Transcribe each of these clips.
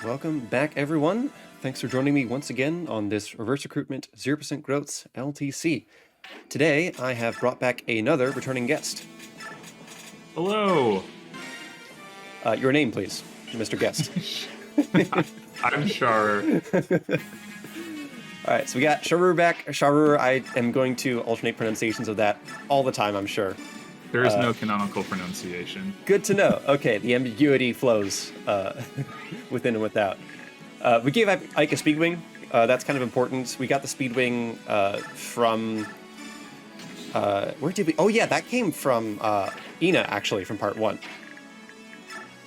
Welcome back, everyone. Thanks for joining me once again on this Reverse Recruitment 0% Growths LTC. Today, I have brought back another returning guest. Hello. Your name, please, Mr. Guest. I'm Shar. All right, so we got Sharur back. Sharur, I am going to alternate pronunciations of that all the time, I'm sure. There is no canonical pronunciation. Good to know. Okay, the ambiguity flows within and without. We gave Ike a Speedwing. That's kind of important. We got the Speedwing from... where did we... Oh, yeah, that came from Ina, actually, from part 1.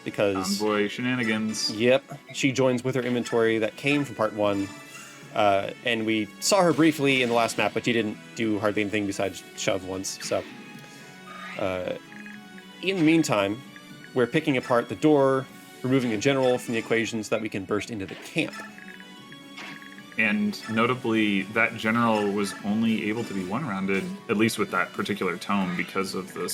Because... Boy, shenanigans. Yep, she joins with her inventory that came from part 1. And we saw her briefly in the last map, but she didn't do hardly anything besides shove once, so... in the meantime, we're picking apart the door, removing a general from the equation so that we can burst into the camp. And notably, that general was only able to be one-rounded, at least with that particular tome, because of the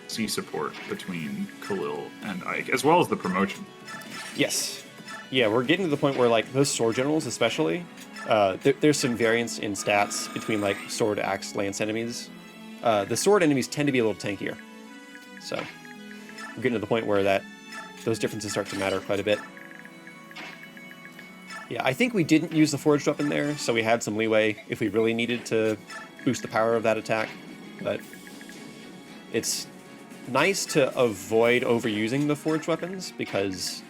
C support between Calill and Ike, as well as the promotion. Yes. Yeah, we're getting to the point where, like, those sword generals especially, there's some variance in stats between, like, sword, axe, lance enemies. The sword enemies tend to be a little tankier. So, we're getting to the point where those differences start to matter quite a bit. Yeah, I think we didn't use the forged weapon there, so we had some leeway if we really needed to boost the power of that attack. But it's nice to avoid overusing the forged weapons, because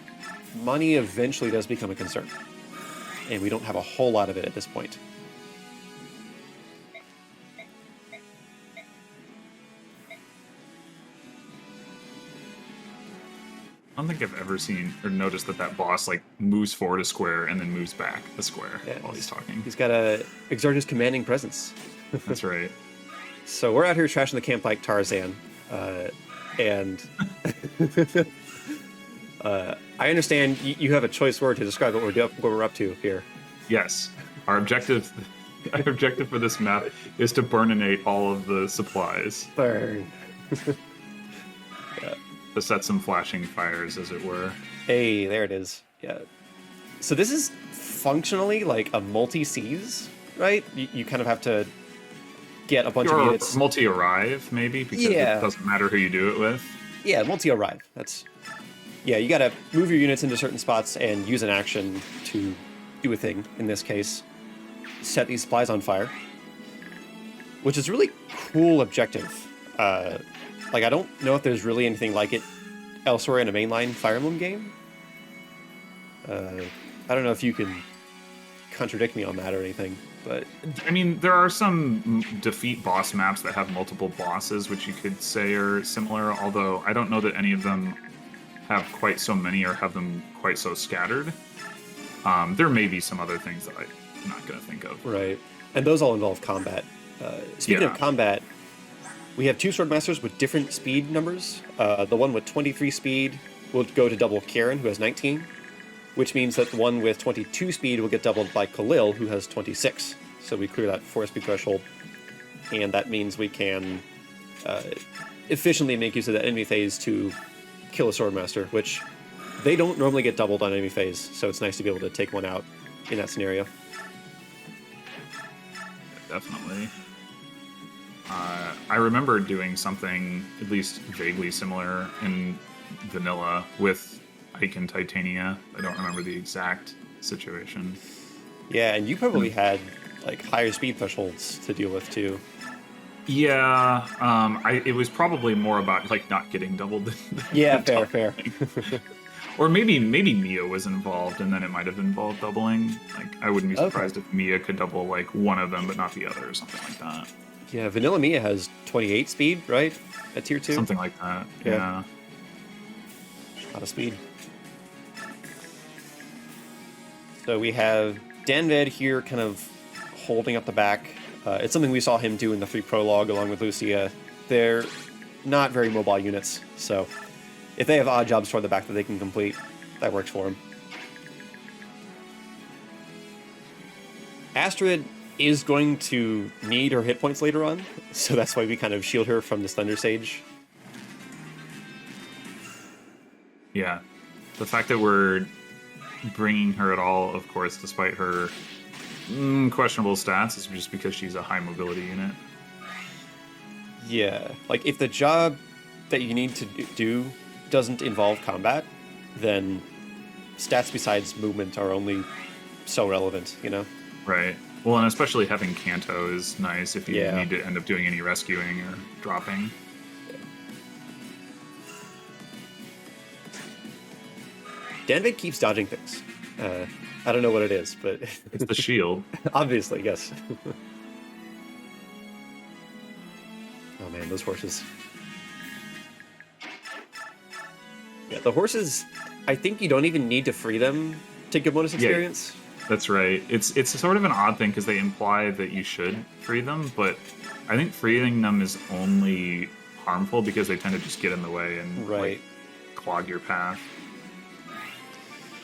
money eventually does become a concern. And we don't have a whole lot of it at this point. I don't think I've ever seen or noticed that boss like moves forward a square and then moves back a square while he's talking. He's got to exert his commanding presence. That's right. So we're out here trashing the camp like Tarzan, and I understand you have a choice word to describe what we're up to here. Yes, our objective for this map is to burninate all of the supplies. Burn. To set some flashing fires, as it were. Hey, there it is. Yeah. So this is functionally like a multi-seas, right? You kind of have to get a bunch of units. Multi-arrive, maybe, because it doesn't matter who you do it with. Yeah, multi-arrive. Yeah, you gotta move your units into certain spots and use an action to do a thing. In this case, set these supplies on fire, which is a really cool objective. Like, I don't know if there's really anything like it elsewhere in a mainline Fire Emblem game. I don't know if you can contradict me on that or anything, but... I mean, there are some defeat boss maps that have multiple bosses, which you could say are similar, although I don't know that any of them have quite so many or have them quite so scattered. There may be some other things that I'm not going to think of. Right. And those all involve combat. Speaking of combat... We have 2 Swordmasters with different speed numbers. The one with 23 speed will go to double Kieran, who has 19, which means that the one with 22 speed will get doubled by Calill, who has 26. So we clear that 4 speed threshold, and that means we can efficiently make use of that enemy phase to kill a Swordmaster, which they don't normally get doubled on enemy phase, so it's nice to be able to take one out in that scenario. Definitely. I remember doing something at least vaguely similar in vanilla with Ike and Titania. I don't remember the exact situation. Yeah, and you probably had like higher speed thresholds to deal with too. Yeah, it was probably more about like not getting doubled. Yeah, fair. Or maybe Mia was involved, and then it might have involved doubling. Like, I wouldn't be surprised if Mia could double like one of them, but not the other, or something like that. Yeah, Vanilla Mia has 28 speed, right? At tier 2? Something like that, yeah. A lot of speed. So we have Danved here kind of holding up the back. It's something we saw him do in the 3 prologue along with Lucia. They're not very mobile units, so if they have odd jobs toward the back that they can complete, that works for them. Astrid is going to need her hit points later on, so that's why we kind of shield her from this Thunder Sage. Yeah. The fact that we're bringing her at all, of course, despite her questionable stats, is just because she's a high mobility unit. Yeah, like if the job that you need to do doesn't involve combat, then stats besides movement are only so relevant, you know? Right. Well, and especially having Kanto is nice if you need to end up doing any rescuing or dropping. Danved keeps dodging things. I don't know what it is, but... It's the shield. Obviously, yes. Oh man, those horses. Yeah, the horses, I think you don't even need to free them to get bonus experience. Yeah, that's right. It's sort of an odd thing because they imply that you should free them, but I think freeing them is only harmful because they tend to just get in the way and like, clog your path.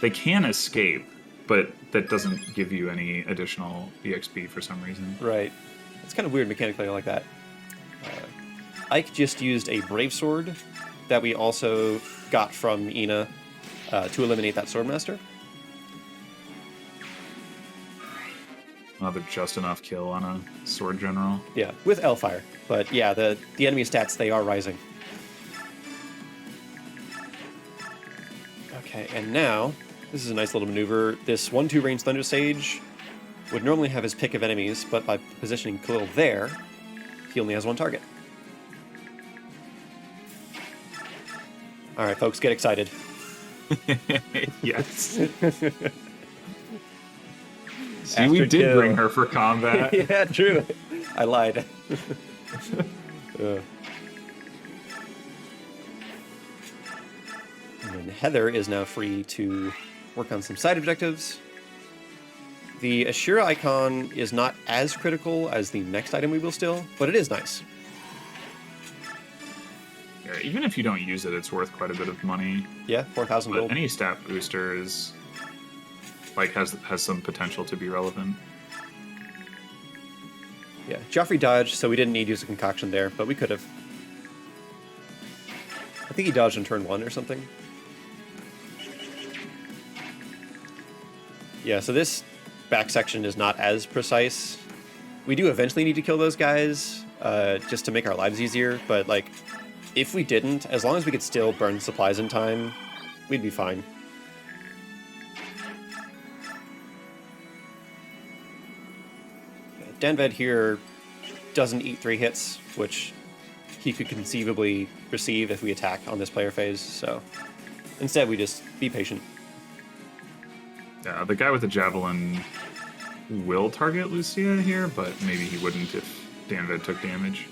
They can escape, but that doesn't give you any additional BXP for some reason. Right. It's kind of weird mechanically like that. Ike just used a Brave Sword that we also got from Ina to eliminate that Swordmaster. Another just enough kill on a Sword General. Yeah, with Elfire. But yeah, the enemy stats, they are rising. Okay, and now, this is a nice little maneuver. This 1-2 range Thunder Sage would normally have his pick of enemies, but by positioning Calill there, he only has one target. Alright, folks, get excited. Yes. See, we did bring her for combat. Yeah, true. I lied. And then Heather is now free to work on some side objectives. The Ashura icon is not as critical as the next item we will steal, but it is nice. Yeah, even if you don't use it, it's worth quite a bit of money. Yeah, 4,000 gold. Any stat booster is like has some potential to be relevant. Yeah, Geoffrey dodged, so we didn't need to use a concoction there, but we could have. I think he dodged on turn 1 or something. Yeah, so this back section is not as precise. We do eventually need to kill those guys just to make our lives easier, but like, if we didn't, as long as we could still burn supplies in time, we'd be fine. Danved here doesn't eat 3 hits, which he could conceivably receive if we attack on this player phase, so instead we just be patient. Yeah, the guy with the javelin will target Lucia here, but maybe he wouldn't if Danved took damage.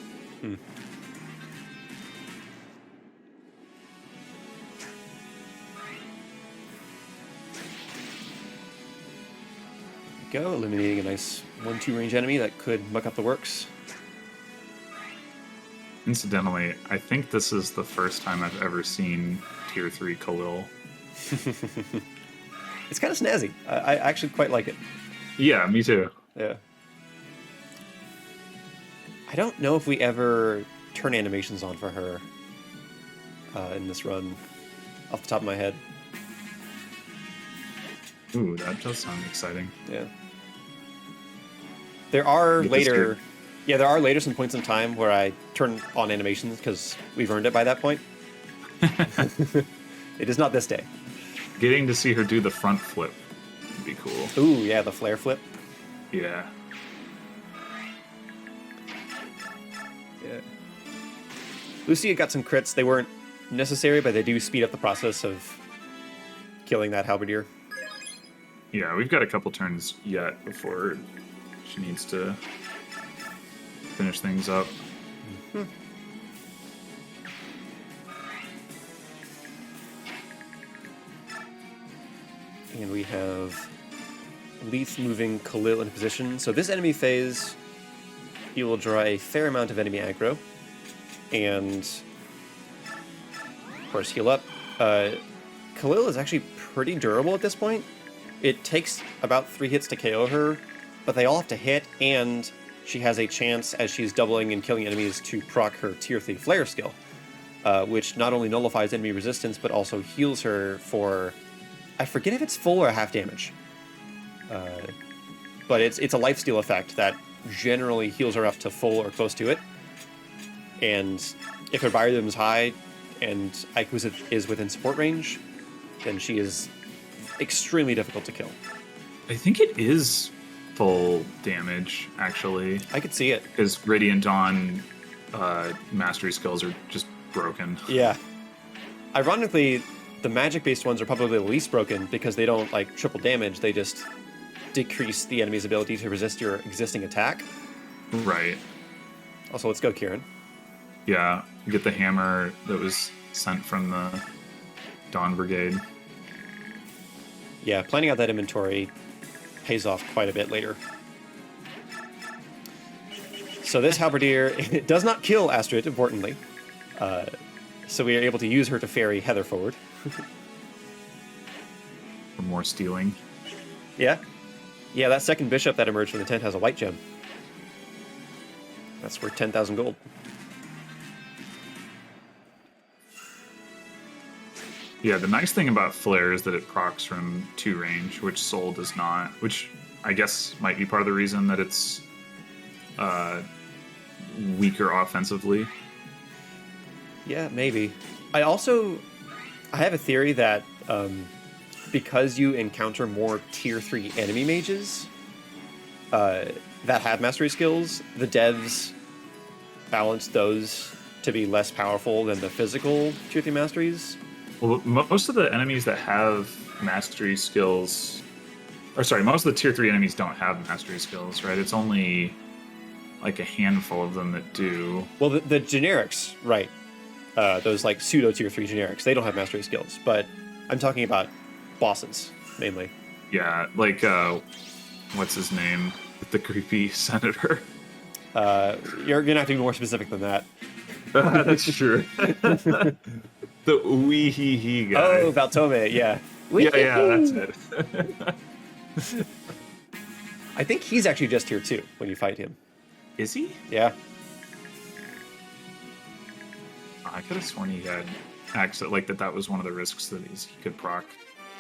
Go, eliminating a nice 1-2 range enemy that could muck up the works. Incidentally, I think this is the first time I've ever seen Tier 3 Calill. It's kind of snazzy. I actually quite like it. Yeah, me too. Yeah. I don't know if we ever turn animations on for her in this run, off the top of my head. Ooh, that does sound exciting. Yeah. There are later some points in time where I turn on animations because we've earned it by that point. It is not this day. Getting to see her do the front flip would be cool. Ooh, yeah, the flare flip. Yeah. Yeah. Lucia got some crits. They weren't necessary, but they do speed up the process of killing that halberdier. Yeah, we've got a couple turns yet before she needs to finish things up. Mm-hmm. And we have Leith moving Calill into position. So this enemy phase, he will draw a fair amount of enemy aggro. And, of course, heal up. Calill is actually pretty durable at this point. It takes about 3 hits to KO her, but they all have to hit, and she has a chance, as she's doubling and killing enemies, to proc her Tier 3 Flare skill, which not only nullifies enemy resistance, but also heals her for I forget if it's full or half damage. But it's a lifesteal effect that generally heals her up to full or close to it. And if her bio rhythm is high and Ike is within support range, then she is extremely difficult to kill. I think it is full damage, actually. I could see it. Because Radiant Dawn mastery skills are just broken. Yeah. Ironically, the magic-based ones are probably the least broken because they don't, like, triple damage. They just decrease the enemy's ability to resist your existing attack. Right. Also, let's go, Kieran. Yeah, get the hammer that was sent from the Dawn Brigade. Yeah, planning out that inventory pays off quite a bit later. So this halberdier, it does not kill Astrid, importantly. So we are able to use her to ferry Heather forward. For more stealing. Yeah. Yeah, that second bishop that emerged from the tent has a white gem. That's worth 10,000 gold. Yeah, the nice thing about Flare is that it procs from 2 range, which Soul does not, which I guess might be part of the reason that it's weaker offensively. Yeah, maybe. I have a theory that because you encounter more tier 3 enemy mages that have mastery skills, the devs balance those to be less powerful than the physical tier 3 masteries. Well, most of the enemies that have mastery skills, or sorry, most of the tier 3 enemies don't have mastery skills, right? It's only like a handful of them that do. Well, the generics, right? Those like pseudo tier 3 generics, they don't have mastery skills, but I'm talking about bosses mainly. Yeah, like what's his name? The creepy senator. You're gonna have to be more specific than that. That's true. The wee hee hee guy. Oh, Valtome, yeah. Yeah, that's it. I think he's actually just tier 2 when you fight him. Is he? Yeah. I could have sworn he had access, like that was one of the risks that he could proc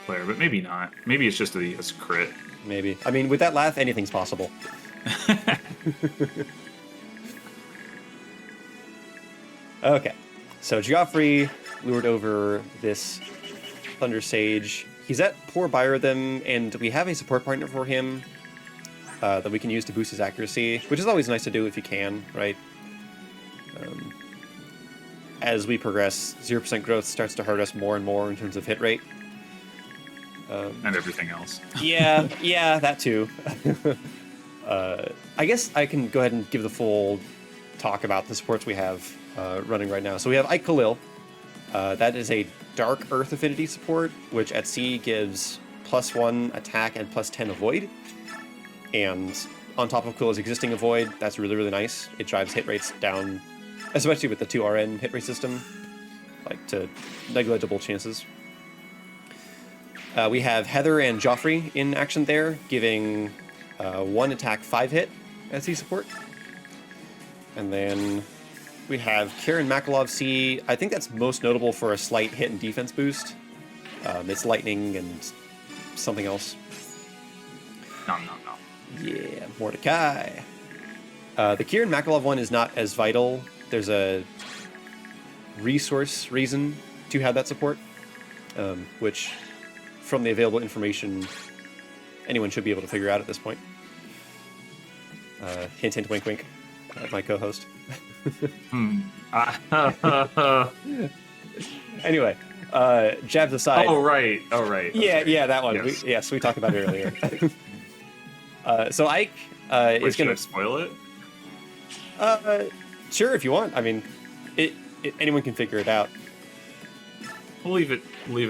player, but maybe not. Maybe it's just that he has crit. Maybe. I mean, with that laugh, anything's possible. Okay. So Geoffrey lured over this Thunder Sage. He's at poor Biorhythm, and we have a support partner for him that we can use to boost his accuracy, which is always nice to do if you can, right? As we progress, 0% growth starts to hurt us more and more in terms of hit rate. And everything else. yeah, that too. I guess I can go ahead and give the full talk about the supports we have running right now. So we have Ike Calill. That is a Dark Earth Affinity support, which at C gives +1 attack and +10 avoid. And on top of Calill's existing avoid, that's really, really nice. It drives hit rates down, especially with the 2RN hit rate system, like to negligible chances. We have Heather and Geoffrey in action there, giving 1 attack 5 hit as C support. And then we have Kieran Makalov C. I think that's most notable for a slight hit and defense boost. It's lightning and something else. No. Yeah, Mordecai. The Kieran Makalov one is not as vital. There's a resource reason to have that support, which, from the available information, anyone should be able to figure out at this point. Hint, hint, wink, wink. My co-host. Anyway, jabs aside. Oh right. Yeah, that one. Yes. We talked about it earlier. So Ike is going to spoil it. Sure, if you want. I mean, anyone can figure it out. We'll leave it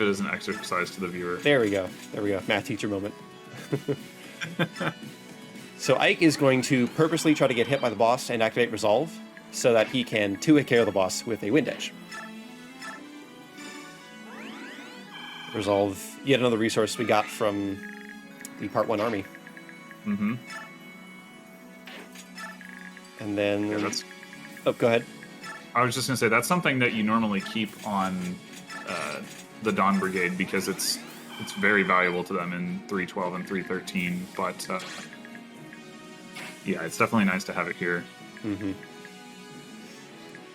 as an exercise to the viewer. There we go. Math teacher moment. So Ike is going to purposely try to get hit by the boss and activate Resolve so that he can 2-hit KO the boss with a Wind Edge. Resolve, yet another resource we got from the Part 1 army. Mm-hmm. And then... Yeah, Oh, go ahead. I was just going to say, that's something that you normally keep on the Dawn Brigade because it's it's very valuable to them in 312 and 313. But yeah, it's definitely nice to have it here. Mm-hmm.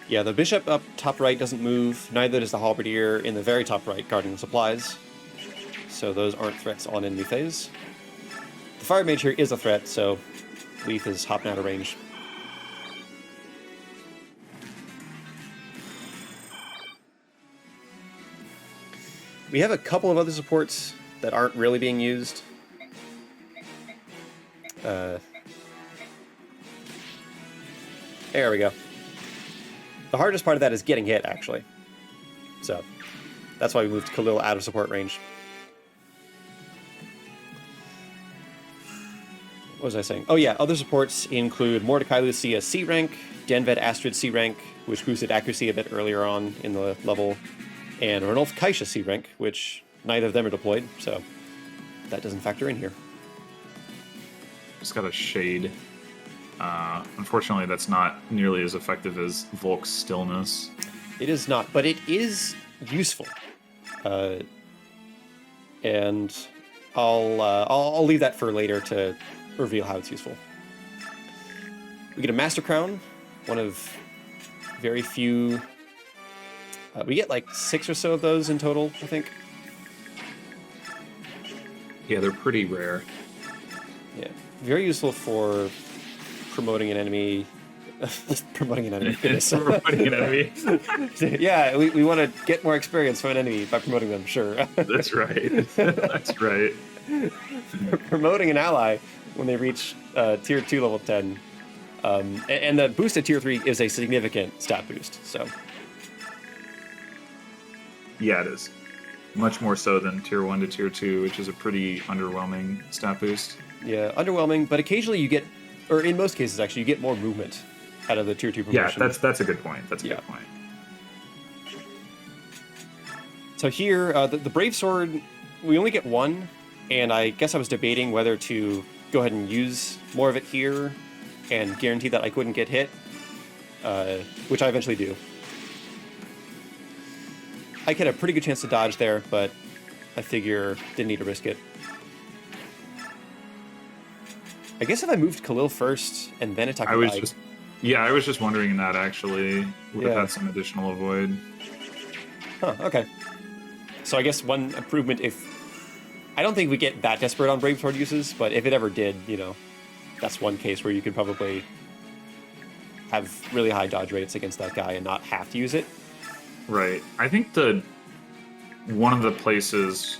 Yeah, the bishop up top right doesn't move. Neither does the halberdier in the very top right, guarding the supplies. So those aren't threats on enemy phase. The fire mage here is a threat, so Leaf is hopping out of range. We have a couple of other supports that aren't really being used. There we go. The hardest part of that is getting hit, actually. So that's why we moved Calill out of support range. What was I saying? Oh yeah, other supports include Mordecai, Lucia C rank, Danved, Astrid C rank, which boosted accuracy a bit earlier on in the level, and Ranulf Kysha C rank, which neither of them are deployed, so that doesn't factor in here. Just got a shade. Unfortunately, that's not nearly as effective as Volk's Stillness. It is not, but it is useful. And I'll leave that for later to reveal how it's useful. We get a Master Crown, one of very few. We get like 6 or so of those in total, I think. Yeah, they're pretty rare. Yeah, very useful for promoting an enemy. Promoting an enemy. Promoting an enemy. Yeah, we want to get more experience from an enemy by promoting them, sure. That's right. That's right. Promoting an ally when they reach tier 2 level 10. And the boost at tier 3 is a significant stat boost, so. Yeah, it is. Much more so than tier 1 to tier 2, which is a pretty underwhelming stat boost. Yeah, underwhelming, but occasionally you get, or in most cases actually, you get more movement out of the tier 2 promotion. Yeah, that's a good point. That's a good point. So here, the Brave Sword, we only get 1, and I guess I was debating whether to go ahead and use more of it here and guarantee that I couldn't get hit, which I eventually do. I get a pretty good chance to dodge there, but I figure didn't need to risk it. I guess if I moved Calill first and then attacked I was just wondering that actually would have had some additional avoid. Huh, okay. So I guess one improvement if... I don't think we get that desperate on Brave Sword uses, but if it ever did, you know, that's one case where you could probably have really high dodge rates against that guy and not have to use it. Right. I think one of the places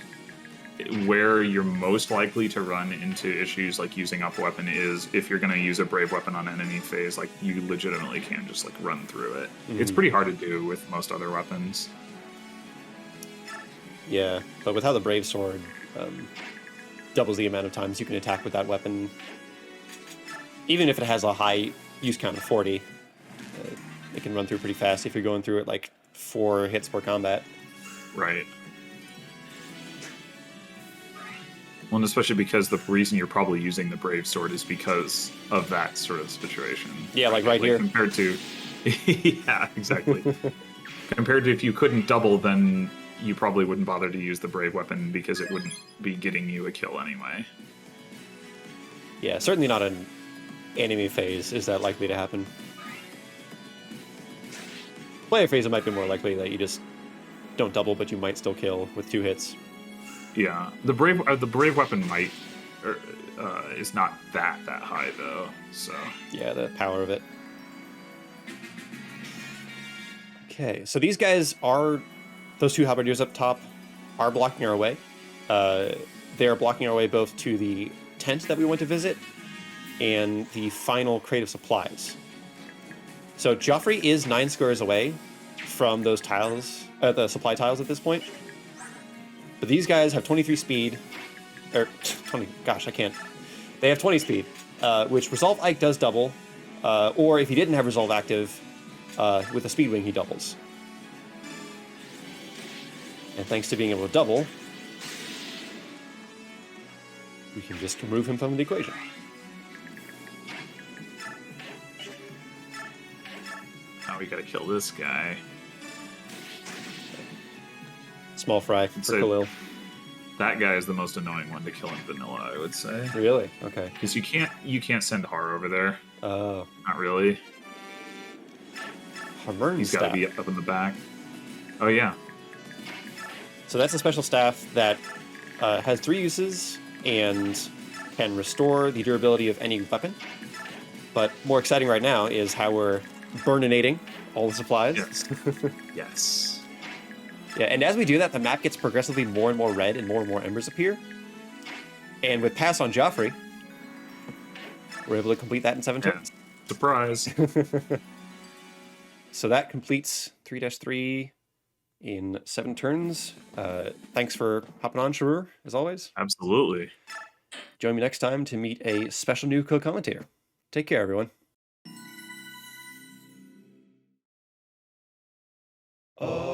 where you're most likely to run into issues like using up weapon is if you're going to use a brave weapon on enemy phase, like you legitimately can just like run through it. Mm-hmm. It's pretty hard to do with most other weapons. Yeah, but with how the Brave Sword doubles the amount of times you can attack with that weapon, even if it has a high use count of 40, it can run through pretty fast if you're going through it like 4 hits per combat. Right. Well, and especially because the reason you're probably using the Brave Sword is because of that sort of situation. Yeah, like right here. Compared to... yeah, exactly. Compared to if you couldn't double, then you probably wouldn't bother to use the Brave weapon because it wouldn't be getting you a kill anyway. Yeah, certainly not an enemy phase is that likely to happen. Player phase, it might be more likely that you just don't double, but you might still kill with 2 hits. Yeah, the brave weapon might is not that high though. So yeah, the power of it. Okay, so these guys are those 2 halberdiers up top are blocking our way. They are blocking our way both to the tent that we went to visit and the final crate of supplies. So Geoffrey is 9 squares away from those tiles, the supply tiles at this point. But these guys have 23 speed, or 20, gosh, I can't. They have 20 speed, which Resolve Ike does double, or if he didn't have Resolve active, with a Speedwing he doubles. And thanks to being able to double, we can just remove him from the equation. Now we gotta kill this guy. Small fry for Calill. That guy is the most annoying one to kill in vanilla, I would say. Really? Okay. Because you can't send Har over there. Oh. Not really. He's got to be up in the back. Oh yeah. So that's a special staff that has 3 uses and can restore the durability of any weapon. But more exciting right now is how we're burninating all the supplies. Yes. Yes. Yeah, and as we do that, the map gets progressively more and more red and more embers appear. And with Pass on Geoffrey, we're able to complete that in 7 turns. Surprise. So that completes 3-3 in 7 turns. Thanks for hopping on, Sharur, as always. Absolutely. Join me next time to meet a special new co-commentator. Take care, everyone. Oh.